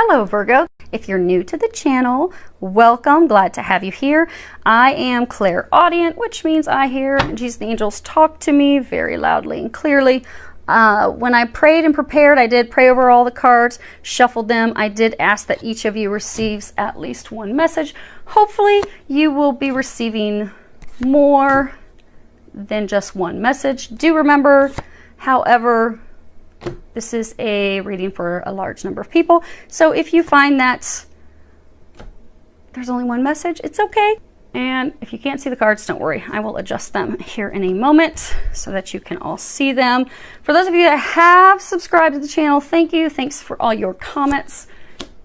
Hello Virgo, if you're new to the channel, welcome, glad to have you here. I am clairaudient, which means I hear Jesus and the angels talk to me very loudly and clearly. When I prayed and prepared, I did pray over all the cards, shuffled them. I did ask that each of you receives at least one message. Hopefully you will be receiving more than just one message. Do remember, however, this is a reading for a large number of people. So if you find that there's only one message, it's okay. And if you can't see the cards, don't worry. I will adjust them here in a moment so that you can all see them. For those of you that have subscribed to the channel, thank you. Thanks for all your comments,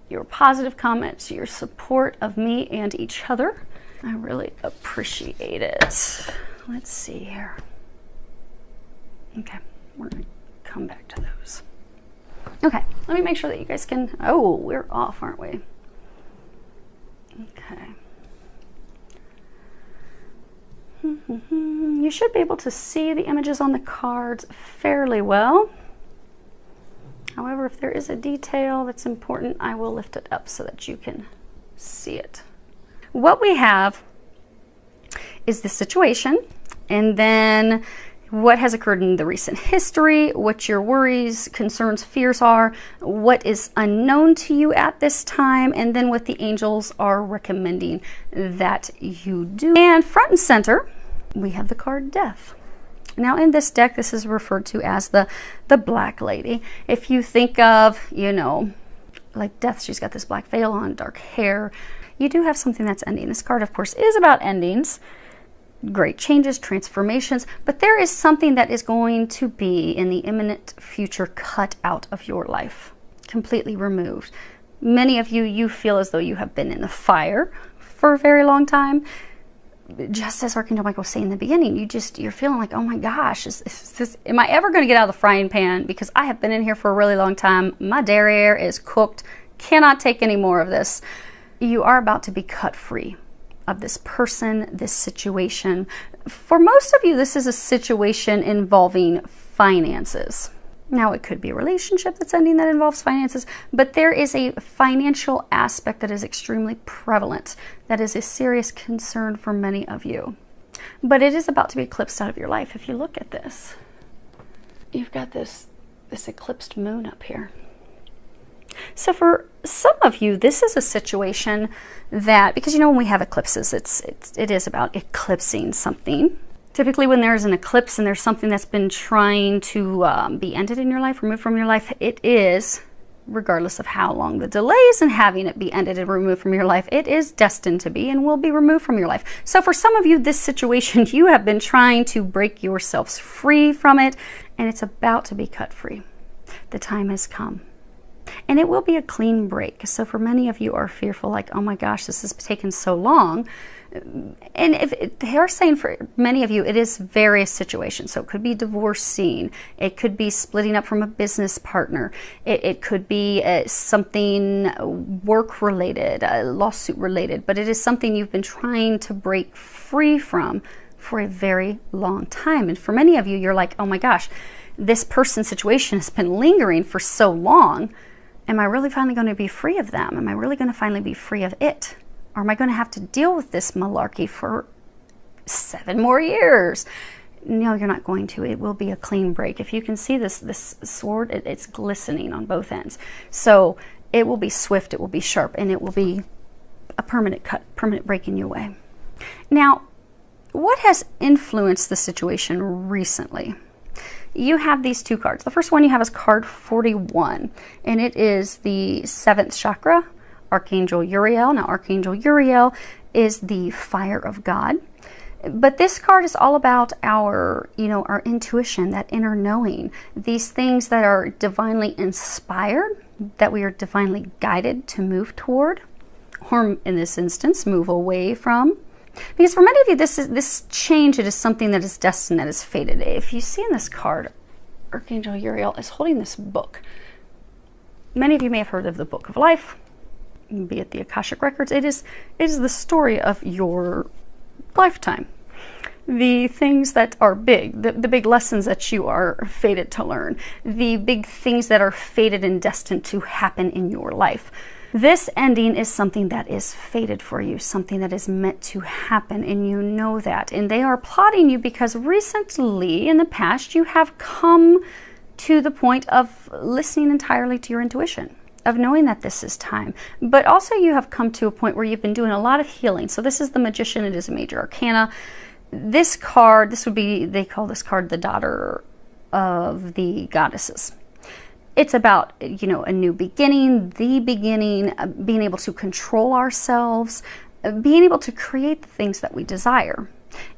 your positive comments, your support of me and each other. I really appreciate it. Let's see here. Okay, we're gonna come back to those. Okay, let me make sure that you guys can, oh, we're off, aren't we? Okay. You should be able to see the images on the cards fairly well. However, if there is a detail that's important, I will lift it up so that you can see it. What we have is the situation, and then what has occurred in the recent history, what your worries, concerns, fears are, what is unknown to you at this time, and then what the angels are recommending that you do. And front and center, we have the card Death. Now in this deck, this is referred to as the Black Lady. If you think of, you know, like Death, she's got this black veil on, dark hair. You do have something that's ending. This card, of course, is about endings. Great changes, transformations, but there is something that is going to be in the imminent future cut out of your life, completely removed. Many of you, you feel as though you have been in the fire for a very long time. Just as Archangel Michael was saying in the beginning, you're feeling like, oh my gosh, am I ever going to get out of the frying pan? Because I have been in here for a really long time. My derriere is cooked, cannot take any more of this. You are about to be cut free of this person, this situation. For most of you, this is a situation involving finances. Now, it could be a relationship that's ending that involves finances, but there is a financial aspect that is extremely prevalent. That is a serious concern for many of you. But it is about to be eclipsed out of your life. If you look at this, you've got this eclipsed moon up here. So for some of you, this is a situation that, because you know when we have eclipses, it is about eclipsing something. Typically when there's an eclipse and there's something that's been trying to be ended in your life, removed from your life, it is, regardless of how long the delay is in having it be ended and removed from your life, it is destined to be and will be removed from your life. So for some of you, this situation, you have been trying to break yourselves free from it, and it's about to be cut free. The time has come. And it will be a clean break. So for many of you are fearful, like, oh my gosh, this has taken so long. And if they are saying for many of you, it is various situations. So it could be divorcing. It could be splitting up from a business partner. It could be something work related, lawsuit related, but it is something you've been trying to break free from for a very long time. And for many of you, you're like, oh my gosh, this person's situation has been lingering for so long. Am I really finally going to be free of them? Am I really going to finally be free of it? Or am I going to have to deal with this malarkey for 7 more years? No, you're not going to. It will be a clean break. If you can see this sword, it's glistening on both ends. So it will be swift, it will be sharp, and it will be a permanent cut, permanent break in your way. Now, what has influenced the situation recently? You have these two cards. The first one you have is card 41, and it is the 7th chakra, Archangel Uriel. Now, Archangel Uriel is the fire of God. But this card is all about our, our intuition, that inner knowing, these things that are divinely inspired, that we are divinely guided to move toward, or in this instance, move away from. Because for many of you, this change, it is something that is destined, that is fated. If you see in this card, Archangel Uriel is holding this book. Many of you may have heard of the Book of Life, be it the Akashic Records. It is the story of your lifetime. the things that are big, the big lessons that you are fated to learn, the big things that are fated and destined to happen in your life. This ending is something that is fated for you, something that is meant to happen, and you know that. And they are plotting you because recently, in the past, you have come to the point of listening entirely to your intuition, of knowing that this is time. But also you have come to a point where you've been doing a lot of healing. So this is the Magician. It is a major arcana. This card, this would be, they call this card the Daughter of the Goddesses. It's about, you know, a new beginning, the beginning, being able to control ourselves, being able to create the things that we desire.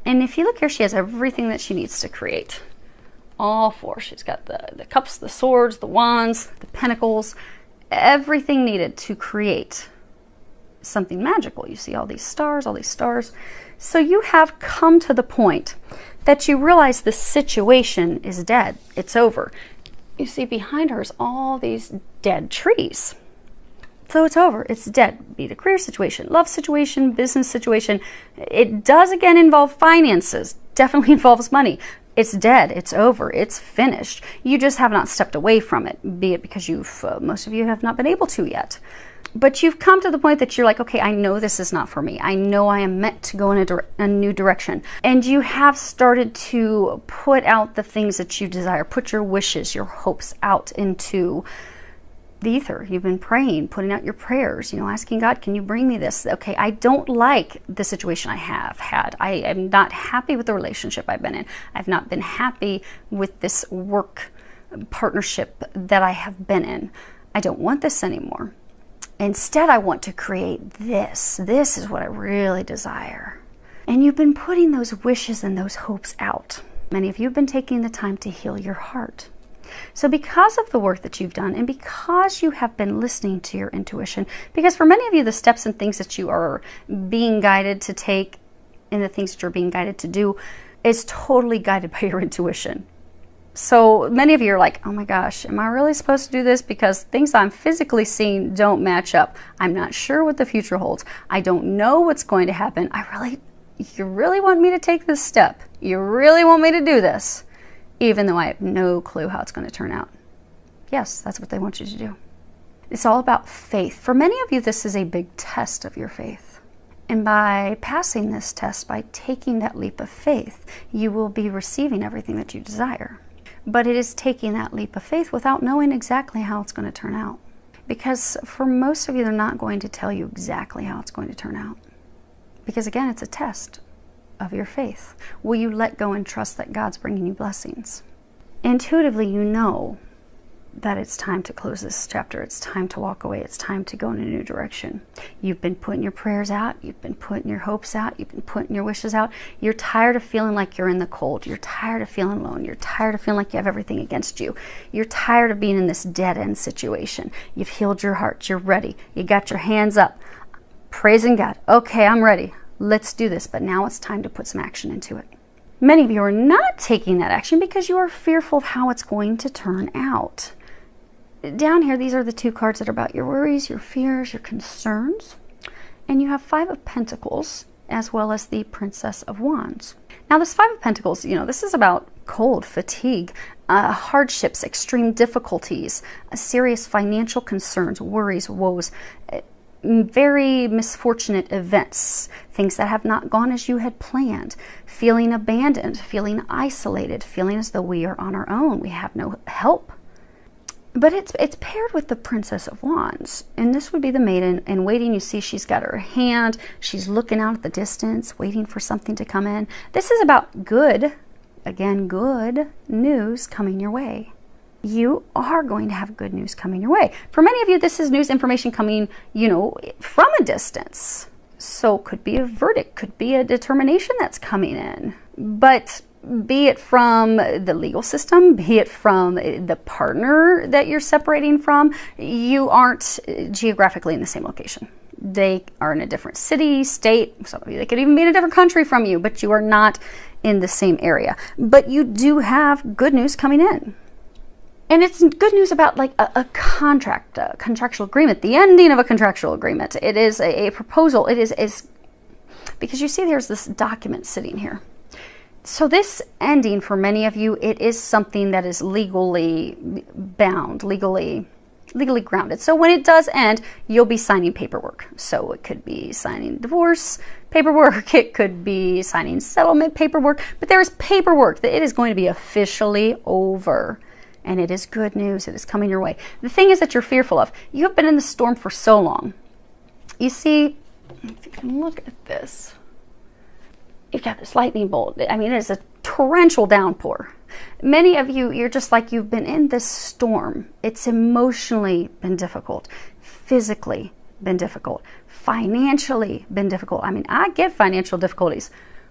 And if you look here, she has everything that she needs to create. All four. She's got the cups, the swords, the wands, the pentacles, everything needed to create something magical. You see all these stars, all these stars. So you have come to the point that you realize the situation is dead. It's over. You see behind her is all these dead trees. So it's over. It's dead. Be it a career situation, love situation, business situation. It does again involve finances. Definitely involves money. It's dead. It's over. It's finished. You just have not stepped away from it, be it because most of you have not been able to yet. But you've come to the point that you're like, okay, I know this is not for me. I know I am meant to go in a new direction. And you have started to put out the things that you desire, put your wishes, your hopes out into the ether. You've been praying, putting out your prayers, you know, asking God, can you bring me this? Okay, I don't like the situation I have had. I am not happy with the relationship I've been in. I've not been happy with this work partnership that I have been in. I don't want this anymore. Instead, I want to create this. This is what I really desire. And you've been putting those wishes and those hopes out. Many of you have been taking the time to heal your heart. So because of the work that you've done, and because you have been listening to your intuition, because for many of you, the steps and things that you are being guided to take and the things that you're being guided to do is totally guided by your intuition. So many of you are like, oh my gosh, am I really supposed to do this? Because things I'm physically seeing don't match up. I'm not sure what the future holds. I don't know what's going to happen. You really want me to take this step? You really want me to do this? Even though I have no clue how it's going to turn out. Yes, that's what they want you to do. It's all about faith. For many of you, this is a big test of your faith. And by passing this test, by taking that leap of faith, you will be receiving everything that you desire. But it is taking that leap of faith without knowing exactly how it's going to turn out. Because for most of you, they're not going to tell you exactly how it's going to turn out. Because again, it's a test of your faith. Will you let go and trust that God's bringing you blessings? Intuitively, you know that it's time to close this chapter. It's time to walk away. It's time to go in a new direction. You've been putting your prayers out. You've been putting your hopes out. You've been putting your wishes out. You're tired of feeling like you're in the cold. You're tired of feeling alone. You're tired of feeling like you have everything against you. You're tired of being in this dead-end situation. You've healed your heart. You're ready. You got your hands up, praising God. Okay, I'm ready. Let's do this. But now it's time to put some action into it. Many of you are not taking that action because you are fearful of how it's going to turn out. Down here, these are the two cards that are about your worries, your fears, your concerns. And you have Five of Pentacles as well as the Princess of Wands. Now this Five of Pentacles, you know, this is about cold, fatigue, hardships, extreme difficulties, serious financial concerns, worries, woes, very misfortunate events, things that have not gone as you had planned, feeling abandoned, feeling isolated, feeling as though we are on our own, we have no help. But it's paired with the Princess of Wands, and this would be the maiden in waiting. You see she's got her hand, she's looking out at the distance, waiting for something to come in. This is about good, again, good news coming your way. You are going to have good news coming your way. For many of you, this is news information coming, you know, from a distance. So could be a verdict, could be a determination that's coming in. But be it from the legal system, be it from the partner that you're separating from, you aren't geographically in the same location. They are in a different city, state, some of you, they could even be in a different country from you, but you are not in the same area. But you do have good news coming in. And it's good news about like a contract, a contractual agreement, the ending of a contractual agreement. It is a proposal. It is because you see there's this document sitting here. So this ending, for many of you, it is something that is legally bound, legally grounded. So when it does end, you'll be signing paperwork. So it could be signing divorce paperwork, it could be signing settlement paperwork, but there is paperwork that it is going to be officially over. And it is good news. It is coming your way. The thing is that you're fearful of. You have been in the storm for so long. You see, if you can look at this, you've got this lightning bolt. I mean, it is a torrential downpour. Many of you, you're just like, you've been in this storm. It's emotionally been difficult, physically been difficult, financially been difficult. I mean, I get financial difficulties.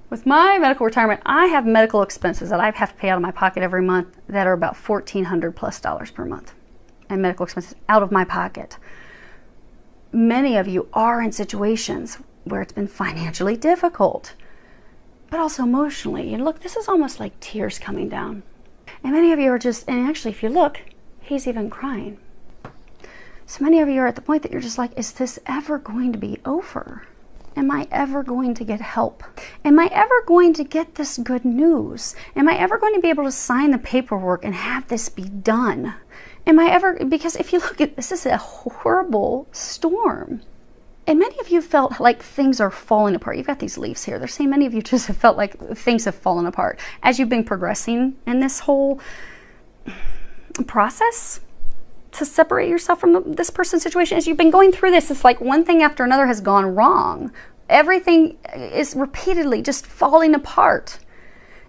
With my medical retirement, I have medical expenses that I have to pay out of my pocket every month that are about $1,400+ per month. And medical expenses out of my pocket. Many of you are in situations where it's been financially difficult, but also emotionally. And look, this is almost like tears coming down. And many of you are just, and actually if you look, he's even crying. So many of you are at the point that you're just like, is this ever going to be over? Am I ever going to get help? Am I ever going to get this good news? Am I ever going to be able to sign the paperwork and have this be done? Am I ever, because if you look at this, is a horrible storm. And many of you felt like things are falling apart. You've got these leaves here. They're saying many of you just have felt like things have fallen apart. As you've been progressing in this whole process to separate yourself from this person's situation, as you've been going through this, it's like one thing after another has gone wrong. Everything is repeatedly just falling apart.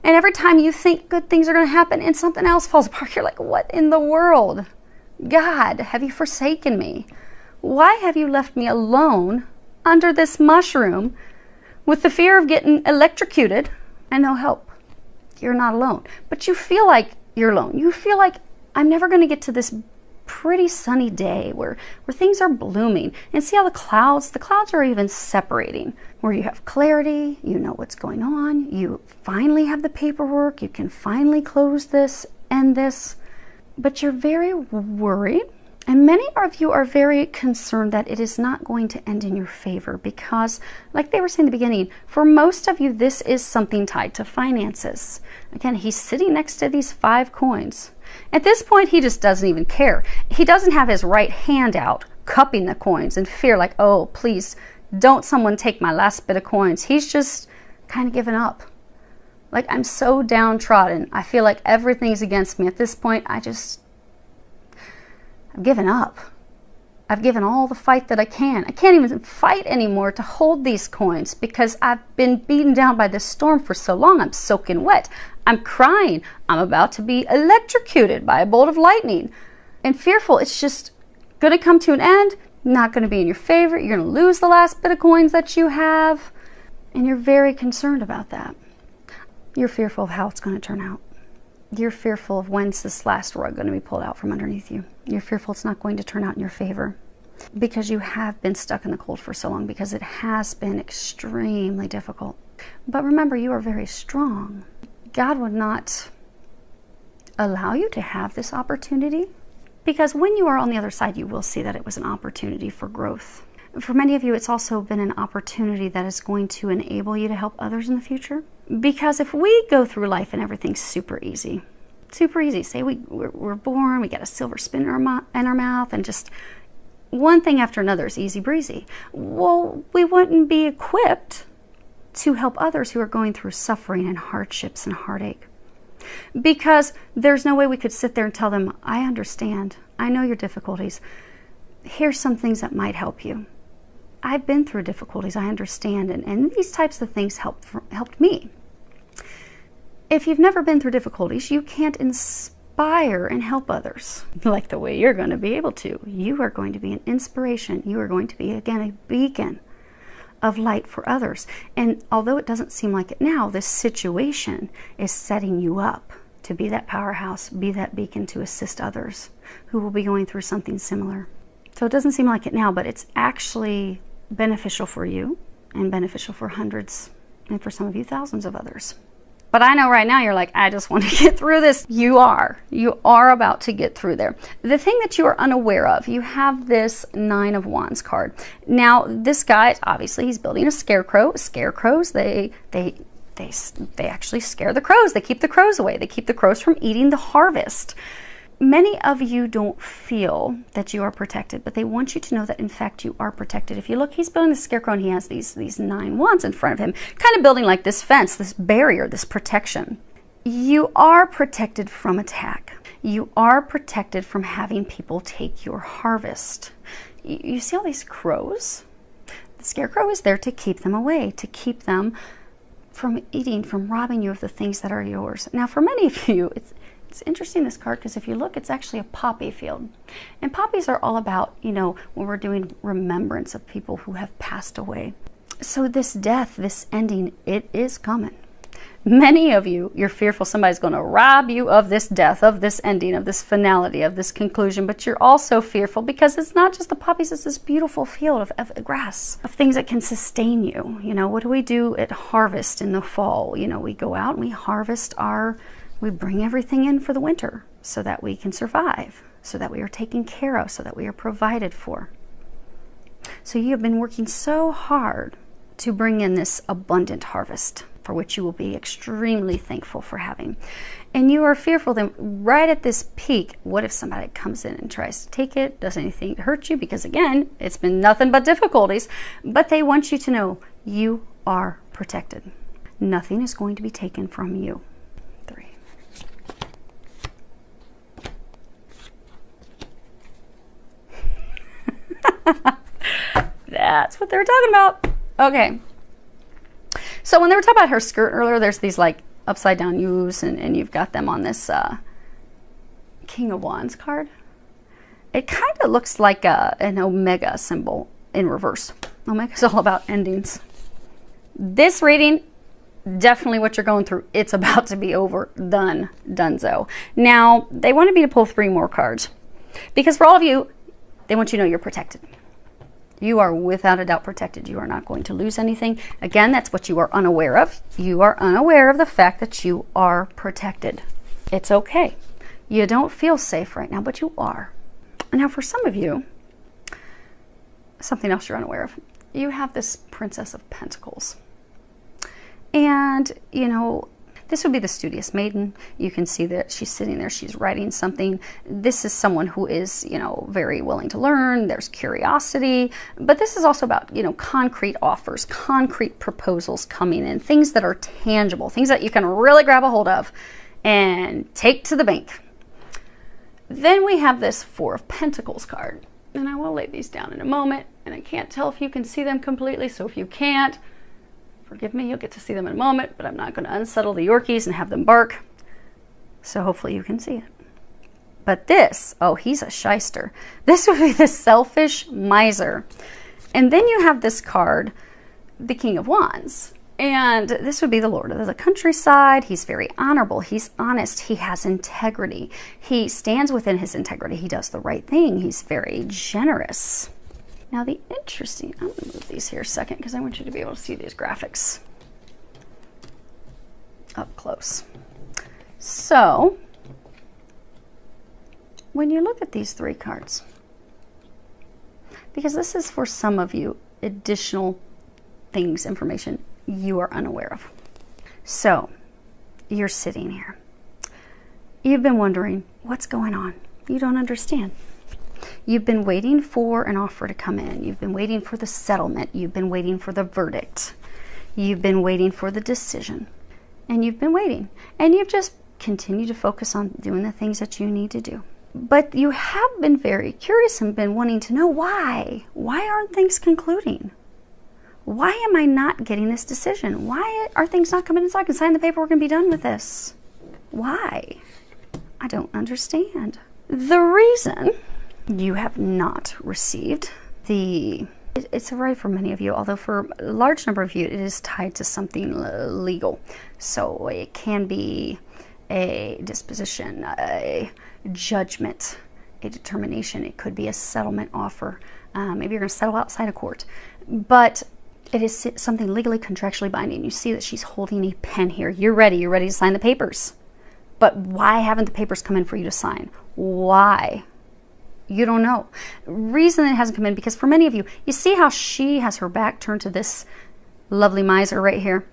And every time you think good things are going to happen and something else falls apart, you're like, what in the world? God, have you forsaken me? Why have you left me alone under this mushroom with the fear of getting electrocuted and no help? You're not alone. But you feel like you're alone. You feel like I'm never going to get to this pretty sunny day where things are blooming. And see how the clouds are even separating, where you have clarity, you know what's going on, you finally have the paperwork, you can finally close this, end this, but you're very worried. And many of you are very concerned that it is not going to end in your favor because, like they were saying in the beginning, for most of you, this is something tied to finances. Again, he's sitting next to these 5 coins. At this point, he just doesn't even care. He doesn't have his right hand out, cupping the coins in fear, like, oh, please, don't someone take my last bit of coins. He's just kind of given up. Like, I'm so downtrodden. I feel like everything's against me. At this point, I've given up. I've given all the fight that I can. I can't even fight anymore to hold these coins because I've been beaten down by this storm for so long. I'm soaking wet. I'm crying. I'm about to be electrocuted by a bolt of lightning. And fearful, it's just going to come to an end, not going to be in your favor. You're going to lose the last bit of coins that you have. And you're very concerned about that. You're fearful of how it's going to turn out. You're fearful of when's this last rug going to be pulled out from underneath you. You're fearful it's not going to turn out in your favor because you have been stuck in the cold for so long, because it has been extremely difficult. But remember, you are very strong. God would not allow you to have this opportunity because when you are on the other side, you will see that it was an opportunity for growth. For many of you, it's also been an opportunity that is going to enable you to help others in the future. Because if we go through life and everything's super easy, say we're born, we got a silver spoon in our mouth, and just one thing after another is easy breezy. Well, we wouldn't be equipped to help others who are going through suffering and hardships and heartache. Because there's no way we could sit there and tell them, I understand, I know your difficulties. Here's some things that might help you. I've been through difficulties, I understand, and these types of things helped me. If you've never been through difficulties, you can't inspire and help others like the way you're going to be able to. You are going to be an inspiration. You are going to be, again, a beacon of light for others. And although it doesn't seem like it now, this situation is setting you up to be that powerhouse, be that beacon to assist others who will be going through something similar. So it doesn't seem like it now, but it's actually beneficial for you and beneficial for hundreds and for some of you thousands of others. But I know right now you're like, I just want to get through this. You are about to get through there. The thing that you are unaware of, you have this 9 of Wands card. Now, this guy, obviously, he's building a scarecrow. Scarecrows, they they actually scare the crows. They keep the crows away. They keep the crows from eating the harvest. Many of you don't feel that you are protected, but they want you to know that in fact you are protected. If you look, he's building the scarecrow and he has these 9 wands in front of him, kind of building like this fence, this barrier, this protection. You are protected from attack. You are protected from having people take your harvest. You see all these crows? The scarecrow is there to keep them away, to keep them from eating, from robbing you of the things that are yours. Now, for many of you, it's interesting, this card, because if you look, it's actually a poppy field. And poppies are all about, you know, when we're doing remembrance of people who have passed away. So this death, this ending, it is coming. Many of you, you're fearful somebody's going to rob you of this death, of this ending, of this finality, of this conclusion, but you're also fearful because it's not just the poppies, it's this beautiful field of grass, of things that can sustain you. You know, what do we do at harvest in the fall? You know, we go out and we harvest we bring everything in for the winter so that we can survive, so that we are taken care of, so that we are provided for. So you have been working so hard to bring in this abundant harvest, for which you will be extremely thankful for having. And you are fearful that right at this peak, what if somebody comes in and tries to take it, does anything to hurt you? Because again, it's been nothing but difficulties, but they want you to know you are protected. Nothing is going to be taken from you. 3. That's what they're talking about. Okay. So when they were talking about her skirt earlier, there's these like upside down U's and you've got them on this King of Wands card. It kind of looks like an Omega symbol in reverse. Omega's all about endings. This reading, definitely what you're going through, it's about to be over, done, donezo. Now, they wanted me to pull 3 more cards because for all of you, they want you to know you're protected. You are without a doubt protected. You are not going to lose anything. Again, that's what you are unaware of. You are unaware of the fact that you are protected. It's okay. You don't feel safe right now, but you are. Now, for some of you, something else you're unaware of. You have this Princess of Pentacles. And, you know, this would be the studious maiden. You can see that she's sitting there, she's writing something. This is someone who is, you know, very willing to learn. There's curiosity, but this is also about, you know, concrete offers, concrete proposals coming in, things that are tangible, things that you can really grab a hold of and take to the bank. Then we have this 4 of Pentacles card, and I will lay these down in a moment, and I can't tell if you can see them completely, so if you can't, forgive me, you'll get to see them in a moment, but I'm not going to unsettle the Yorkies and have them bark. So hopefully you can see it. But this, oh, he's a shyster. This would be the selfish miser. And then you have this card, the King of Wands. And this would be the Lord of the countryside. He's very honorable. He's honest. He has integrity. He stands within his integrity. He does the right thing. He's very generous. Now the interesting, I'm going to move these here a second because I want you to be able to see these graphics up close. So when you look at these 3 cards, because this is for some of you additional things, information you are unaware of. So you're sitting here. You've been wondering what's going on. You don't understand. You've been waiting for an offer to come in. You've been waiting for the settlement. You've been waiting for the verdict. You've been waiting for the decision. And you've been waiting. And you've just continued to focus on doing the things that you need to do. But you have been very curious and been wanting to know why. Why aren't things concluding? Why am I not getting this decision? Why are things not coming in so I can sign the paperwork and be done with this? Why? I don't understand. The reason you have not received it's a right for many of you, although for a large number of you it is tied to something legal. So it can be a disposition, a judgment, a determination. It could be a settlement offer. Maybe you're going to settle outside of court, but it is something legally contractually binding. You see that she's holding a pen here. You're ready to sign the papers, but why haven't the papers come in for you to sign? Why? You don't know. Reason it hasn't come in, because for many of you, you see how she has her back turned to this lovely miser right here.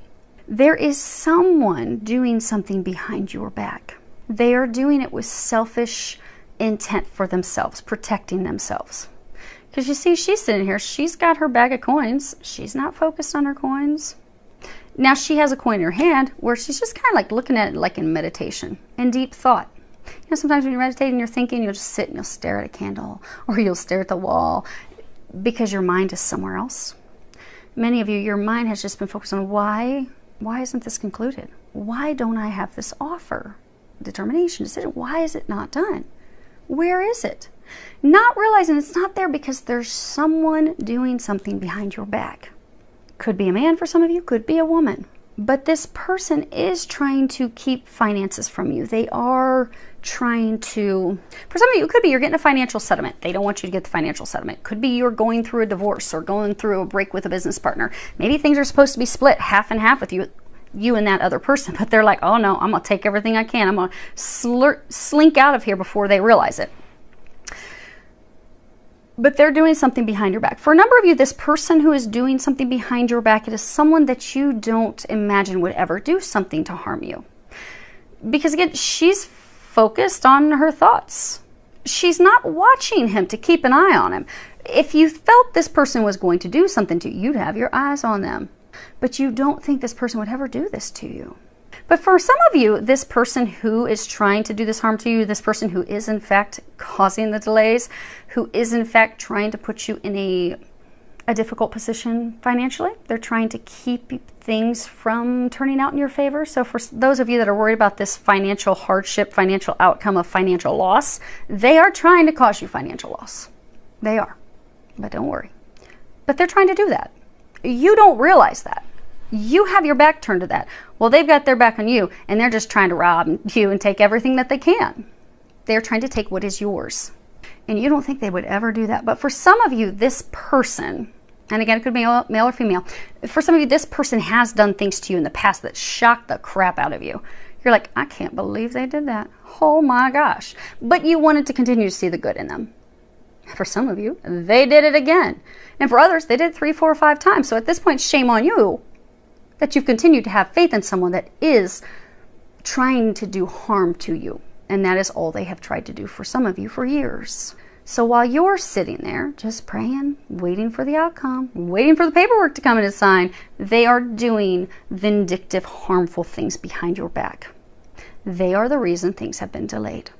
There is someone doing something behind your back. They are doing it with selfish intent for themselves, protecting themselves. Because you see, she's sitting here, she's got her bag of coins. She's not focused on her coins. Now she has a coin in her hand where she's just kind of like looking at it like in meditation, in deep thought. You know, sometimes when you're meditating, you're thinking, you'll just sit and you'll stare at a candle or you'll stare at the wall because your mind is somewhere else. Many of you, your mind has just been focused on why isn't this concluded? Why don't I have this offer? Determination, decision, why is it not done? Where is it? Not realizing it's not there because there's someone doing something behind your back. Could be a man for some of you, could be a woman. But this person is trying to keep finances from you. They are trying to, for some of you, it could be you're getting a financial settlement. They don't want you to get the financial settlement. Could be you're going through a divorce or going through a break with a business partner. Maybe things are supposed to be split half and half with you and that other person, but they're like, oh no, I'm going to take everything I can. I'm going to slink out of here before they realize it. But they're doing something behind your back. For a number of you, this person who is doing something behind your back, it is someone that you don't imagine would ever do something to harm you. Because again, she's focused on her thoughts. She's not watching him to keep an eye on him. If you felt this person was going to do something to you, you'd have your eyes on them. But you don't think this person would ever do this to you. But for some of you, this person who is trying to do this harm to you, this person who is in fact causing the delays, who is in fact trying to put you in a difficult position financially, they're trying to keep things from turning out in your favor. So for those of you that are worried about this financial hardship, financial outcome of financial loss, they are trying to cause you financial loss. They are, but don't worry. But they're trying to do that. You don't realize that. You have your back turned to that. Well, they've got their back on you, and they're just trying to rob you and take everything that they can. They're trying to take what is yours. And you don't think they would ever do that. But for some of you, this person, and again, it could be male or female, for some of you, this person has done things to you in the past that shocked the crap out of you. You're like, I can't believe they did that. Oh my gosh. But you wanted to continue to see the good in them. For some of you, they did it again. And for others, they did it 3, 4, or 5 times. So at this point, shame on you that you've continued to have faith in someone that is trying to do harm to you. And that is all they have tried to do for some of you for years. So while you're sitting there just praying, waiting for the outcome, waiting for the paperwork to come in and sign, they are doing vindictive, harmful things behind your back. They are the reason things have been delayed.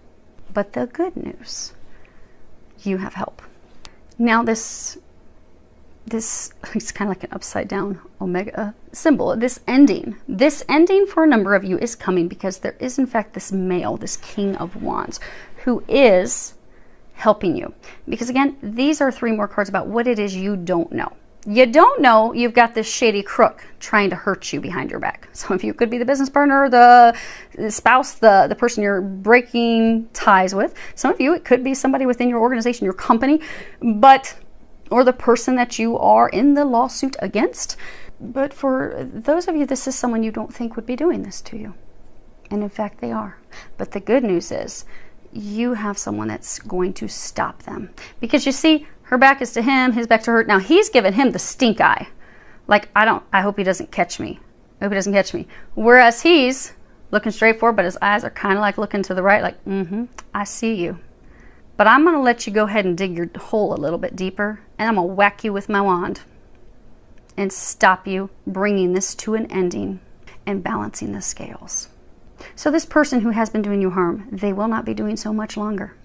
But the good news, you have help. Now this it's kind of like an upside down omega symbol. This ending for a number of you is coming because there is in fact this male, this King of Wands, who is helping you. Because again, these are 3 more cards about what it is you don't know. You don't know you've got this shady crook trying to hurt you behind your back. Some of you could be the business partner, the spouse, the person you're breaking ties with. Some of you, it could be somebody within your organization, your company, or the person that you are in the lawsuit against. But for those of you, this is someone you don't think would be doing this to you. And in fact, they are. But the good news is you have someone that's going to stop them. Because you see, her back is to him, his back to her. Now he's given him the stink eye. Like, I hope he doesn't catch me. I hope he doesn't catch me. Whereas he's looking straight forward, but his eyes are kind of like looking to the right, like, I see you. But I'm going to let you go ahead and dig your hole a little bit deeper, and I'm going to whack you with my wand and stop you bringing this to an ending and balancing the scales. So this person who has been doing you harm, they will not be doing so much longer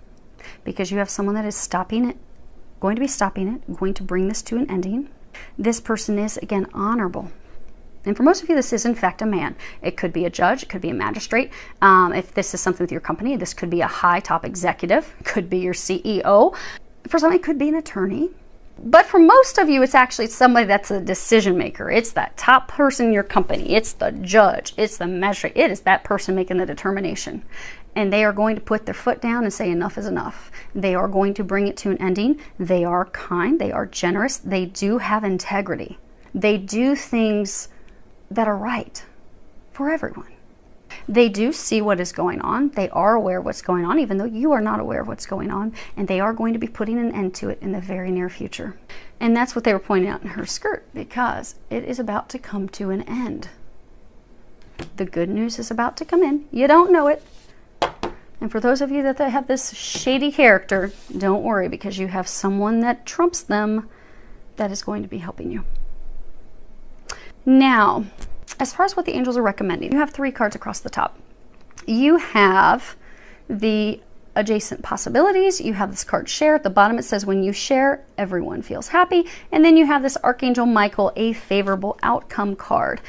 because you have someone that is stopping it, going to be stopping it, going to bring this to an ending. This person is, again, honorable. And for most of you, this is, in fact, a man. It could be a judge. It could be a magistrate. If this is something with your company, this could be a high top executive. It could be your CEO. For some, it could be an attorney. But for most of you, it's actually somebody that's a decision maker. It's that top person in your company. It's the judge. It's the magistrate. It is that person making the determination. And they are going to put their foot down and say enough is enough. They are going to bring it to an ending. They are kind. They are generous. They do have integrity. They do things that are right for everyone. They do see what is going on. They are aware of what's going on, even though you are not aware of what's going on. And they are going to be putting an end to it in the very near future. And that's what they were pointing out in her skirt, because it is about to come to an end. The good news is about to come in. You don't know it. And for those of you that have this shady character, don't worry, because you have someone that trumps them that is going to be helping you. Now, as far as what the angels are recommending, you have 3 cards across the top. You have the adjacent possibilities. You have this card share. At the bottom it says when you share, everyone feels happy. And then you have this Archangel Michael, a favorable outcome card.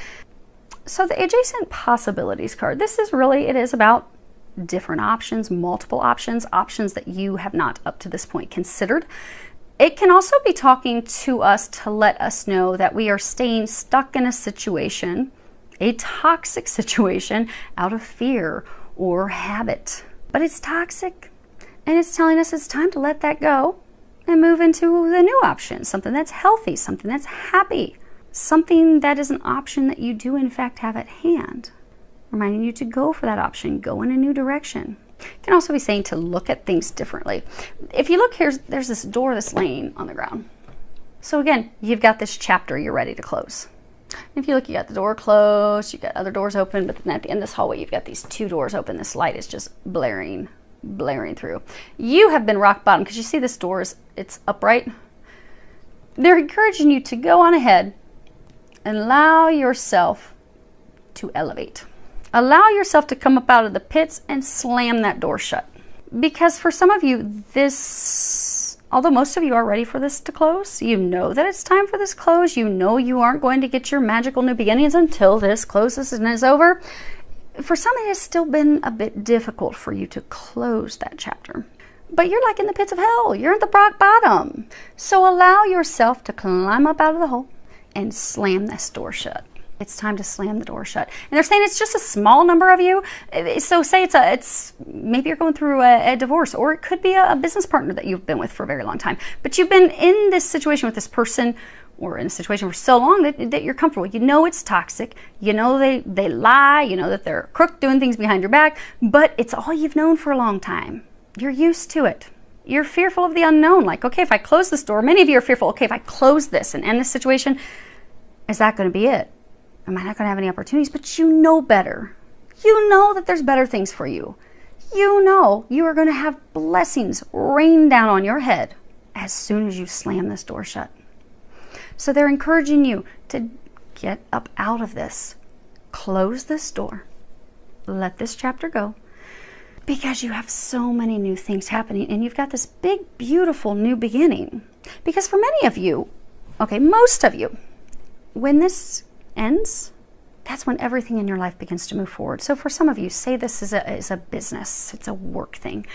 So the adjacent possibilities card, this is really, it is about different options, multiple options, options that you have not up to this point considered. It can also be talking to us to let us know that we are staying stuck in a situation, a toxic situation, out of fear or habit. But it's toxic, and it's telling us it's time to let that go and move into the new option, something that's healthy, something that's happy, something that is an option that you do in fact have at hand. Reminding you to go for that option, go in a new direction. It can also be saying to look at things differently. If you look here, there's this door that's laying on the ground. So again, you've got this chapter you're ready to close. If you look, you got the door closed, you got other doors open, but then at the end of this hallway, you've got these 2 doors open. This light is just blaring through. You have been rock bottom because you see this door it's upright. They're encouraging you to go on ahead and allow yourself to elevate. Allow yourself to come up out of the pits and slam that door shut. Because for some of you, although most of you are ready for this to close, you know that it's time for this close. You know you aren't going to get your magical new beginnings until this closes and is over. For some, it has still been a bit difficult for you to close that chapter. But you're like in the pits of hell. You're at the rock bottom. So allow yourself to climb up out of the hole and slam this door shut. It's time to slam the door shut. And they're saying it's just a small number of you. So say it's maybe you're going through a divorce, or it could be a business partner that you've been with for a very long time. But you've been in this situation with this person, or in a situation for so long that you're comfortable. You know it's toxic. You know they lie. You know that they're crook doing things behind your back. But it's all you've known for a long time. You're used to it. You're fearful of the unknown. Like, okay, if I close this door, many of you are fearful, okay, if I close this and end this situation, is that going to be it? Am I not going to have any opportunities? But you know better. You know that there's better things for you. You know you are going to have blessings rain down on your head as soon as you slam this door shut. So they're encouraging you to get up out of this. Close this door. Let this chapter go. Because you have so many new things happening, and you've got this big, beautiful new beginning. Because for many of you, okay, most of you, when this ends, that's when everything in your life begins to move forward. So for some of you, say this is a business, it's a work thing.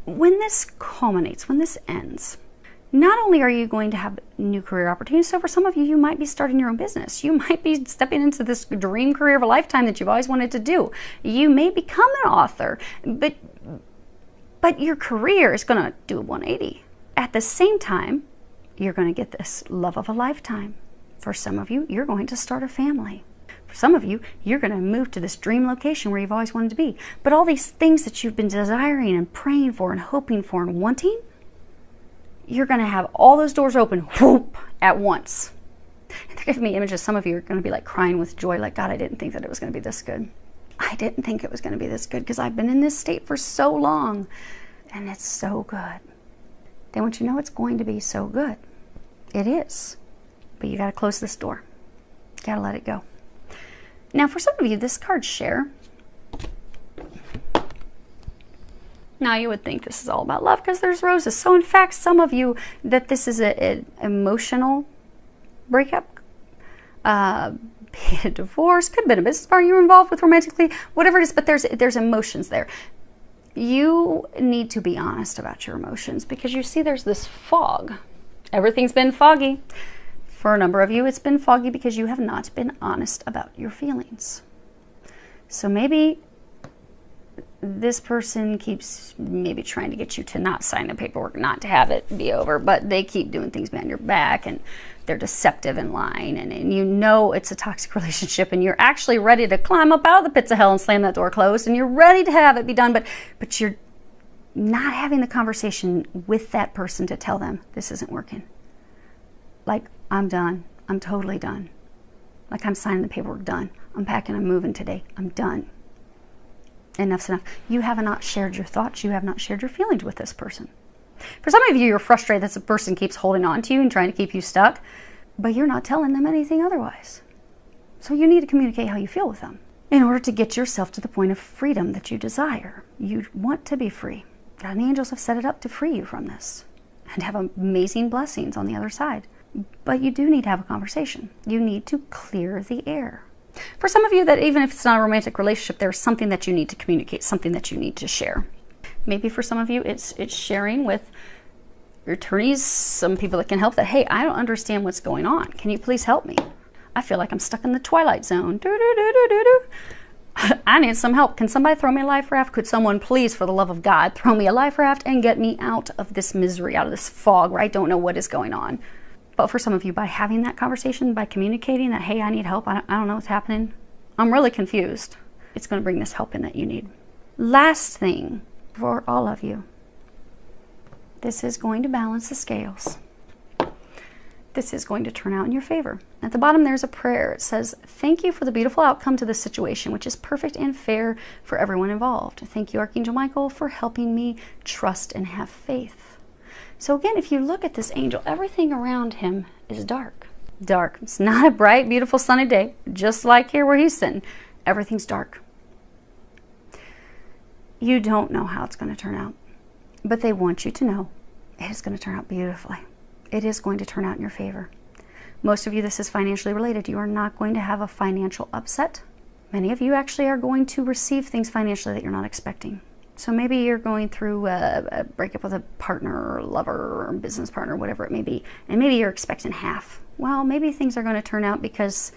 When this culminates, when this ends, not only are you going to have new career opportunities, so for some of you, you might be starting your own business. You might be stepping into this dream career of a lifetime that you've always wanted to do. You may become an author, but your career is going to do a 180. At the same time, you're going to get this love of a lifetime. For some of you, you're going to start a family. For some of you, you're going to move to this dream location where you've always wanted to be. But all these things that you've been desiring and praying for and hoping for and wanting, you're going to have all those doors open, whoop, at once. And they're giving me images. Some of you are going to be like crying with joy, like, God, I didn't think that it was going to be this good. I didn't think it was going to be this good because I've been in this state for so long, and it's so good. They want you to know it's going to be so good. It is. But you got to close this door. You got to let it go. Now, for some of you, this card share. Now, you would think this is all about love because there's roses. So, in fact, some of you, that this is an emotional breakup, be it a divorce, could have been a business partner you were involved with romantically, whatever it is, but there's emotions there. You need to be honest about your emotions because you see there's this fog. Everything's been foggy. For a number of you, it's been foggy because you have not been honest about your feelings. So maybe this person keeps maybe trying to get you to not sign the paperwork, not to have it be over, but they keep doing things behind your back and they're deceptive and lying, and you know it's a toxic relationship and you're actually ready to climb up out of the pits of hell and slam that door closed and you're ready to have it be done, but you're not having the conversation with that person to tell them this isn't working. Like, I'm done. I'm totally done. Like, I'm signing the paperwork, done. I'm packing, I'm moving today. I'm done. Enough's enough. You have not shared your thoughts. You have not shared your feelings with this person. For some of you, you're frustrated that the person keeps holding on to you and trying to keep you stuck, but you're not telling them anything otherwise. So you need to communicate how you feel with them in order to get yourself to the point of freedom that you desire. You want to be free. God and the angels have set it up to free you from this and have amazing blessings on the other side. But you do need to have a conversation. You need to clear the air. For some of you, that even if it's not a romantic relationship, there's something that you need to communicate, something that you need to share. Maybe for some of you, it's sharing with your attorneys, some people that can help, that, hey, I don't understand what's going on. Can you please help me? I feel like I'm stuck in the twilight zone. I need some help. Can somebody throw me a life raft? Could someone please, for the love of God, throw me a life raft and get me out of this misery, out of this fog where I don't know what is going on? But for some of you, by having that conversation, by communicating that, hey, I need help, I don't know what's happening, I'm really confused, it's going to bring this help in that you need. Last thing for all of you, this is going to balance the scales. This is going to turn out in your favor. At the bottom, there's a prayer. It says, thank you for the beautiful outcome to this situation, which is perfect and fair for everyone involved. Thank you, Archangel Michael, for helping me trust and have faith. So again, if you look at this angel, everything around him is dark. Dark. It's not a bright, beautiful, sunny day, just like here where he's sitting. Everything's dark. You don't know how it's going to turn out, but they want you to know it is going to turn out beautifully. It is going to turn out in your favor. Most of you, this is financially related. You are not going to have a financial upset. Many of you actually are going to receive things financially that you're not expecting. So maybe you're going through a breakup with a partner or lover or business partner, whatever it may be, and maybe you're expecting half. Well, maybe things are going to turn out because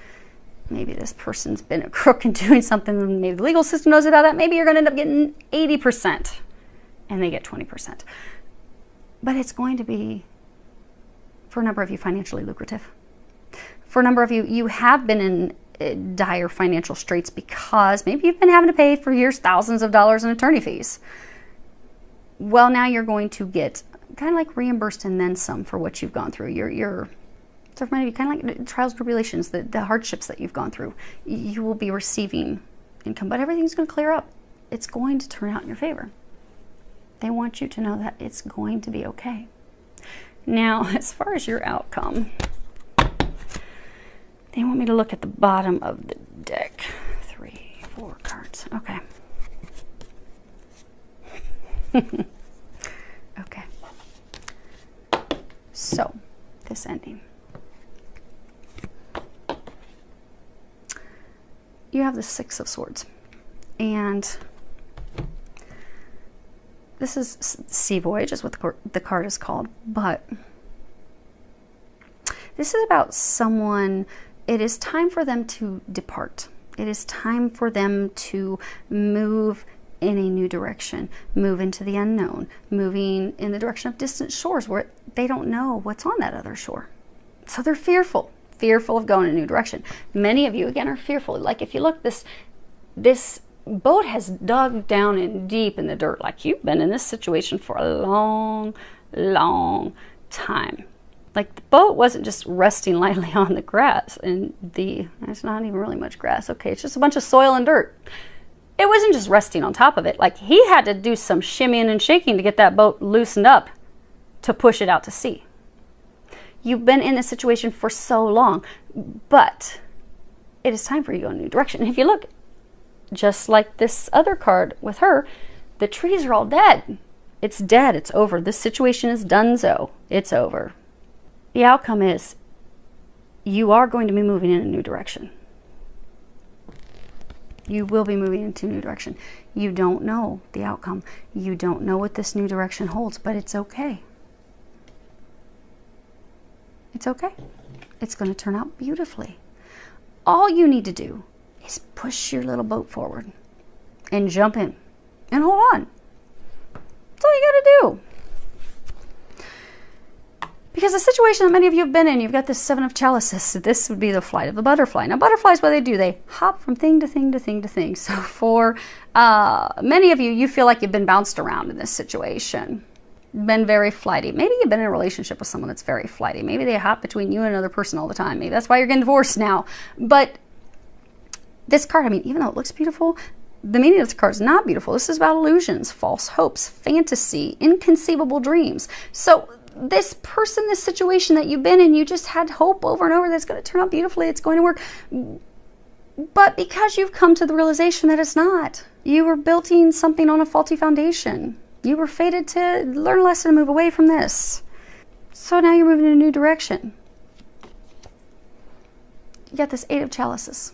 maybe this person's been a crook and doing something, and maybe the legal system knows about that. Maybe you're going to end up getting 80% and they get 20%. But it's going to be, for a number of you, financially lucrative. For a number of you, you have been in dire financial straits because maybe you've been having to pay for years thousands of dollars in attorney fees. Well, now you're going to get kind of like reimbursed and then some for what you've gone through. So for many of you, kind of like trials and tribulations, the hardships that you've gone through, you will be receiving income, but everything's going to clear up. It's going to turn out in your favor. They want you to know that it's going to be okay. Now, as far as your outcome, they want me to look at the bottom of the deck. 3, 4 cards. Okay. Okay. So, this ending. You have the 6 of Swords. And this is Sea Voyage, is what the card is called. But this is about someone. It is time for them to depart. It is time for them to move in a new direction, move into the unknown, moving in the direction of distant shores where they don't know what's on that other shore. So they're fearful of going in a new direction. Many of you, again, are fearful. Like if you look, this boat has dug down in deep in the dirt. Like you've been in this situation for a long, long time. Like the boat wasn't just resting lightly on the grass, and there's not even really much grass. Okay, it's just a bunch of soil and dirt. It wasn't just resting on top of it. Like he had to do some shimmying and shaking to get that boat loosened up to push it out to sea. You've been in this situation for so long, but it is time for you to go in a new direction. And if you look, just like this other card with her, the trees are all dead. It's dead. It's over. This situation is donezo. It's over. The outcome is you are going to be moving in a new direction. You will be moving into a new direction. You don't know the outcome. You don't know what this new direction holds, but it's okay. It's okay. It's going to turn out beautifully. All you need to do is push your little boat forward and jump in and hold on. That's all you got to do. Because the situation that many of you have been in, you've got this 7 of Chalices. This would be the flight of the butterfly. Now, butterflies, what they do, they hop from thing to thing to thing to thing. So for many of you, you feel like you've been bounced around in this situation. been very flighty. Maybe you've been in a relationship with someone that's very flighty. Maybe they hop between you and another person all the time. Maybe that's why you're getting divorced now. But this card, I mean, even though it looks beautiful, the meaning of this card is not beautiful. This is about illusions, false hopes, fantasy, inconceivable dreams. So this person, this situation that you've been in, you just had hope over and over that's going to turn out beautifully, it's going to work. But because you've come to the realization that it's not, you were building something on a faulty foundation. You were fated to learn a lesson and move away from this. So now you're moving in a new direction. You got this 8 of chalices,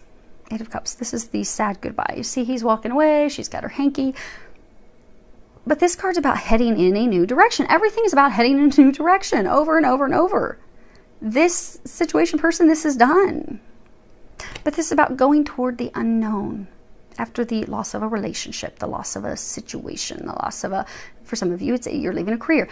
8 of cups. This is the sad goodbye. You see he's walking away. She's got her hanky. But this card's about heading in a new direction. Everything is about heading in a new direction over and over and over. This situation, person, this is done. But this is about going toward the unknown. After the loss of a relationship, the loss of a situation, the loss of for some of you, you're leaving a career.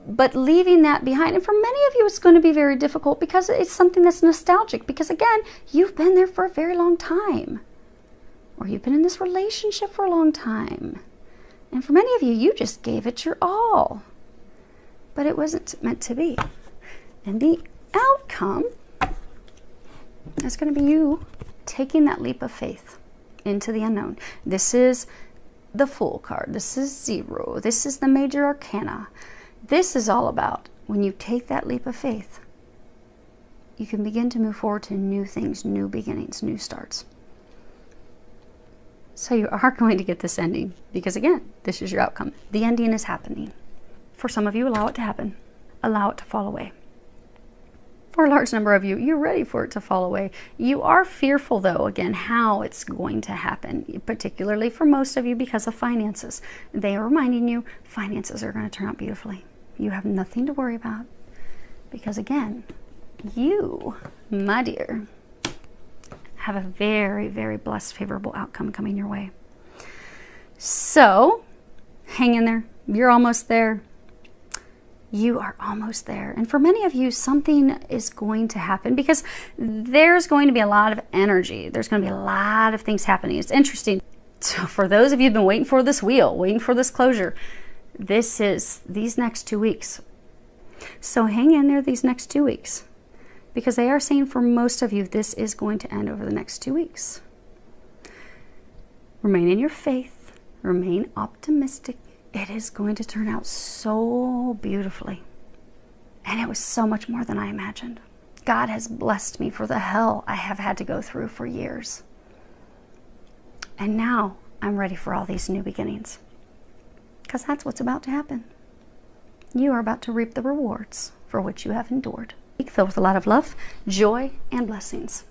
But leaving that behind, and for many of you, it's going to be very difficult because it's something that's nostalgic. Because again, you've been there for a very long time. Or you've been in this relationship for a long time. And for many of you, you just gave it your all. But it wasn't meant to be. And the outcome is going to be you taking that leap of faith into the unknown. This is the Fool card. This is 0. This is the Major Arcana. This is all about when you take that leap of faith, you can begin to move forward to new things, new beginnings, new starts. So you are going to get this ending because again, this is your outcome. The ending is happening. For some of you, allow it to happen. Allow it to fall away. For a large number of you, you're ready for it to fall away. You are fearful, though, again, how it's going to happen, particularly for most of you because of finances. They are reminding you finances are going to turn out beautifully. You have nothing to worry about because, again, you, my dear, have a very, very blessed, favorable outcome coming your way. So, hang in there. You're almost there. You are almost there. And for many of you, something is going to happen because there's going to be a lot of energy. There's going to be a lot of things happening. It's interesting. So for those of you who've been waiting for this wheel, waiting for this closure, this is these next 2 weeks. So hang in there these next 2 weeks because they are saying for most of you, this is going to end over the next 2 weeks. Remain in your faith. Remain optimistic. It is going to turn out so beautifully. And it was so much more than I imagined. God has blessed me for the hell I have had to go through for years. And now I'm ready for all these new beginnings. Because that's what's about to happen. You are about to reap the rewards for which you have endured. Filled with a lot of love, joy, and blessings.